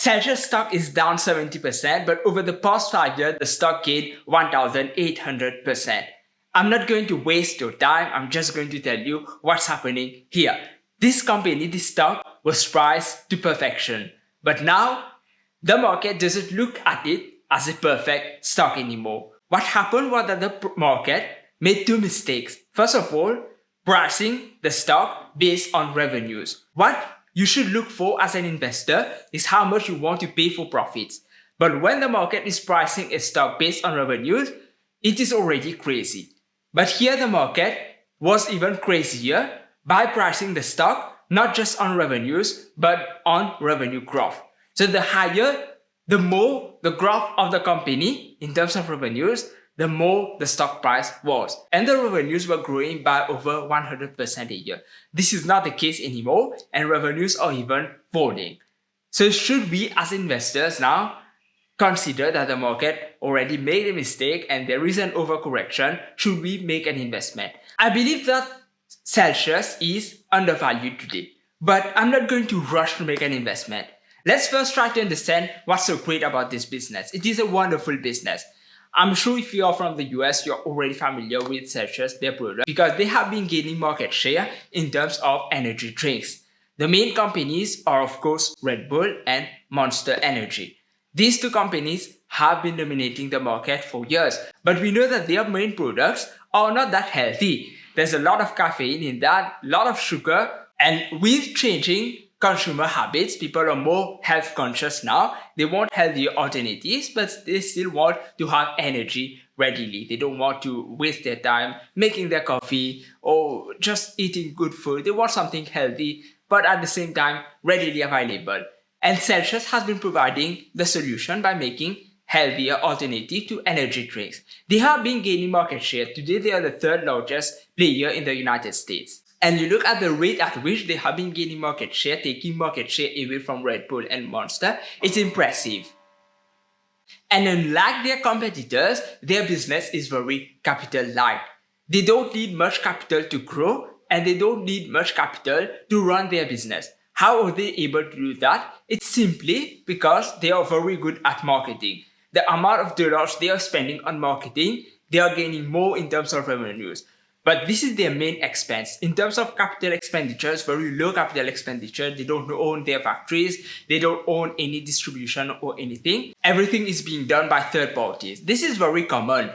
CELH's stock is down 70%, but over the past 5 years, the stock gained 1,800%. I'm not going to waste your time. I'm just going to tell you what's happening here. This company, this stock, was priced to perfection. But now, the market doesn't look at it as a perfect stock anymore. What happened was that the market made two mistakes. First of all, pricing the stock based on revenues. What you should look for as an investor is how much you want to pay for profits. But when the market is pricing a stock based on revenues, it is already crazy. But here the market was even crazier by pricing the stock not just on revenues, but on revenue growth. So the higher, the more the growth of the company in terms of revenues, the more the stock price was. And the revenues were growing by over 100% a year. This is not the case anymore, and revenues are even falling. So should we as investors now consider that the market already made a mistake and there is an overcorrection? Should we make an investment? I believe that CELH is undervalued today, but I'm not going to rush to make an investment. Let's first try to understand what's so great about this business. It is a wonderful business. I'm sure if you are from the US, you're already familiar with CELH, their product, because they have been gaining market share in terms of energy drinks. The main companies are, of course, Red Bull and Monster Energy. These two companies have been dominating the market for years, but we know that their main products are not that healthy. There's a lot of caffeine in that, a lot of sugar, and with changing consumer habits, people are more health conscious now. They want healthier alternatives, but they still want to have energy readily. They don't want to waste their time making their coffee or just eating good food. They want something healthy, but at the same time, readily available. And CELH has been providing the solution by making healthier alternative to energy drinks. They have been gaining market share. Today, they are the third largest player in the United States. And you look at the rate at which they have been gaining market share, taking market share away from Red Bull and Monster, it's impressive. And unlike their competitors, their business is very capital light. They don't need much capital to grow, and they don't need much capital to run their business. How are they able to do that? It's simply because they are very good at marketing. The amount of dollars they are spending on marketing, they are gaining more in terms of revenues. But this is their main expense. In terms of capital expenditures, very low capital expenditure. They don't own their factories. They don't own any distribution or anything. Everything is being done by third parties. This is very common.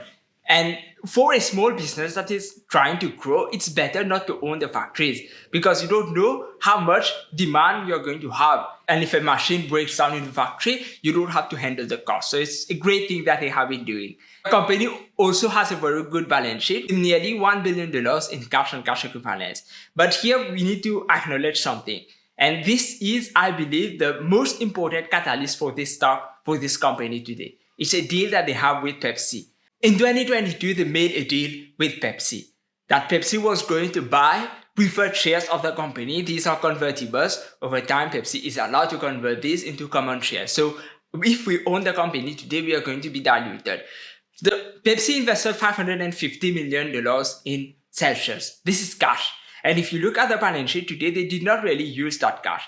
And for a small business that is trying to grow, it's better not to own the factories because you don't know how much demand you're going to have. And if a machine breaks down in the factory, you don't have to handle the cost. So it's a great thing that they have been doing. The company also has a very good balance sheet, nearly $1 billion in cash and cash equivalents. But here we need to acknowledge something. And this is, I believe, the most important catalyst for this stock, for this company today. It's a deal that they have with Pepsi. In 2022, they made a deal with Pepsi that Pepsi was going to buy preferred shares of the company. These are convertibles. Over time, Pepsi is allowed to convert these into common shares. So if we own the company today, we are going to be diluted. The Pepsi invested $550 million in CELH. This is cash. And if you look at the balance sheet today, they did not really use that cash.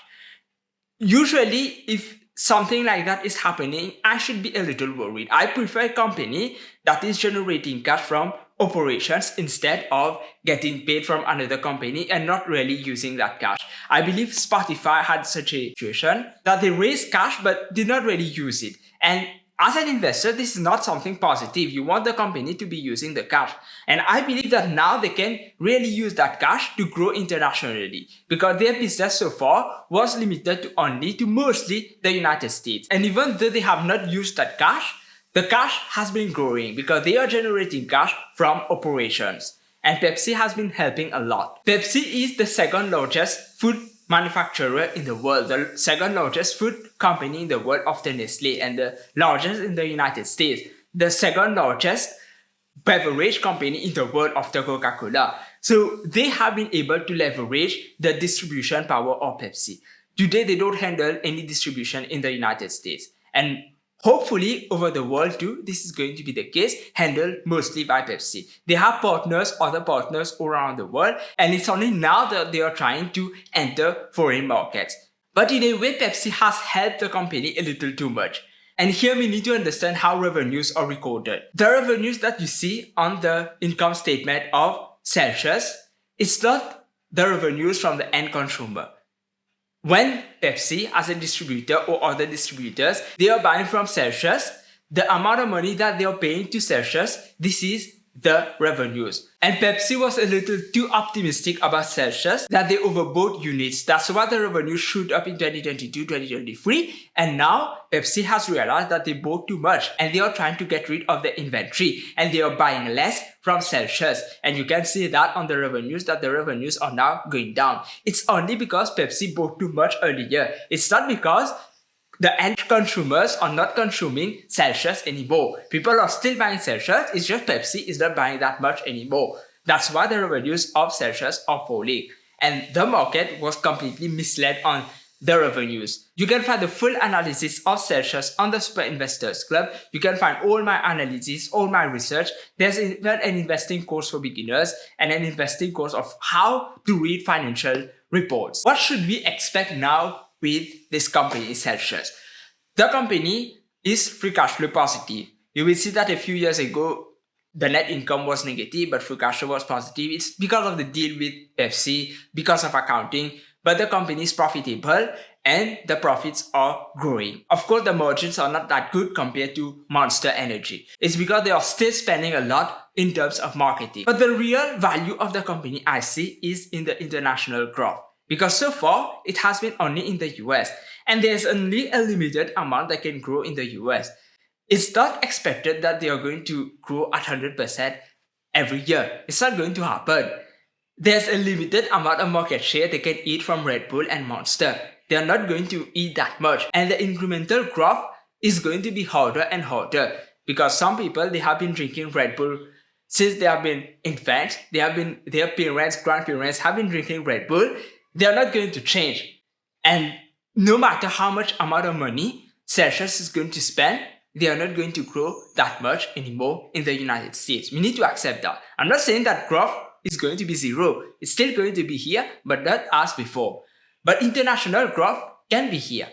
Usually, if something like that is happening, I should be a little worried. I prefer a company that is generating cash from operations instead of getting paid from another company and not really using that cash. I believe Spotify had such a situation that they raised cash but did not really use it. And as an investor, this is not something positive. You want the company to be using the cash. And I believe that now they can really use that cash to grow internationally because their business so far was limited to mostly the United States. And even though they have not used that cash, the cash has been growing because they are generating cash from operations. And Pepsi has been helping a lot. Pepsi is the second largest food manufacturer in the world, the second largest food company in the world after Nestle, and the largest in the United States, the second largest beverage company in the world after Coca-Cola. So they have been able to leverage the distribution power of Pepsi. Today, they don't handle any distribution in the United States. And hopefully, over the world too, this is going to be the case, handled mostly by Pepsi. They have partners, other partners all around the world, and it's only now that they are trying to enter foreign markets. But in a way, Pepsi has helped the company a little too much. And here we need to understand how revenues are recorded. The revenues that you see on the income statement of CELH, it's not the revenues from the end consumer. When Pepsi, as a distributor or other distributors, they are buying from CELH, the amount of money that they are paying to CELH, this is the revenues. And Pepsi was a little too optimistic about CELH that they overbought units. That's why the revenue shoot up in 2022, 2023. And now Pepsi has realized that they bought too much and they are trying to get rid of the inventory and they are buying less from CELH. And you can see that on the revenues, that the revenues are now going down. It's only because Pepsi bought too much earlier. It's not because the end consumers are not consuming CELH anymore. People are still buying CELH, it's just Pepsi is not buying that much anymore. That's why the revenues of CELH are falling. And the market was completely misled on the revenues. You can find the full analysis of CELH on the Superinvestors Club. You can find all my analysis, all my research. There's even an investing course for beginners and an investing course of how to read financial reports. What should we expect now with this company, CELH? The company is free cash flow positive. You will see that a few years ago, the net income was negative, but free cash flow was positive. It's because of the deal with Pepsi, because of accounting, but the company is profitable and the profits are growing. Of course, the margins are not that good compared to Monster Energy. It's because they are still spending a lot in terms of marketing. But the real value of the company I see is in the international growth. Because so far, it has been only in the US. And there's only a limited amount that can grow in the US. It's not expected that they are going to grow at 100% every year. It's not going to happen. There's a limited amount of market share they can eat from Red Bull and Monster. They're not going to eat that much. And the incremental growth is going to be harder and harder. Because some people, they have been drinking Red Bull since they have been infants. Their parents, grandparents have been drinking Red Bull. They are not going to change. And no matter how much amount of money CELH is going to spend, they are not going to grow that much anymore in the United States. We need to accept that. I'm not saying that growth is going to be zero. It's still going to be here, but not as before. But international growth can be here.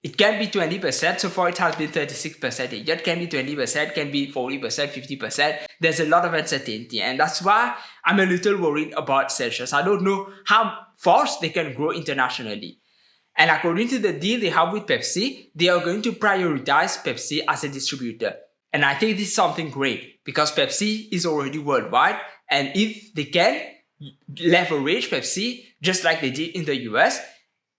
It can be 20%. So far, it has been 36% a year. It can be 20%, can be 40%, 50%. There's a lot of uncertainty. And that's why I'm a little worried about CELH. I don't know how fast they can grow internationally. And according to the deal they have with Pepsi, they are going to prioritize Pepsi as a distributor. And I think this is something great because Pepsi is already worldwide. And if they can leverage Pepsi, just like they did in the US,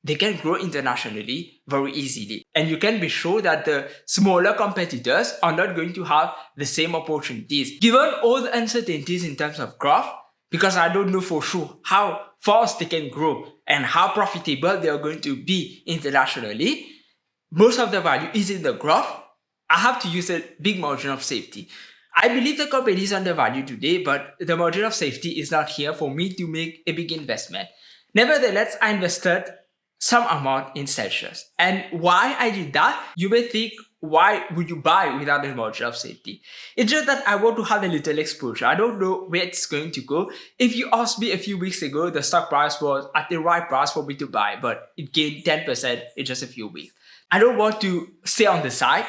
they can grow internationally very easily. And you can be sure that the smaller competitors are not going to have the same opportunities. Given all the uncertainties in terms of growth, because I don't know for sure how fast they can grow and how profitable they are going to be internationally, most of the value is in the growth. I have to use a big margin of safety. I believe the company is undervalued today, but the margin of safety is not here for me to make a big investment. Nevertheless, I invested some amount in CELH. And why I did that, you may think, why would you buy without a margin of safety? It's just that I want to have a little exposure. I don't know where it's going to go. If you asked me a few weeks ago, the stock price was at the right price for me to buy, but it gained 10% in just a few weeks. I don't want to stay on the side.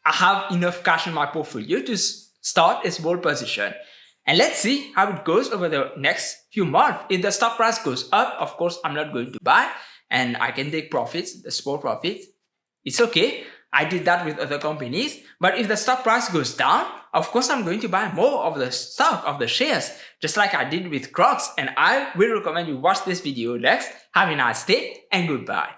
I have enough cash in my portfolio to start a small position. And let's see how it goes over the next few months. If the stock price goes up, of course, I'm not going to buy and I can take profits, the small profits. It's okay. I did that with other companies. But if the stock price goes down, of course, I'm going to buy more of the stock, of the shares, just like I did with Crocs. And I will recommend you watch this video next. Have a nice day and goodbye.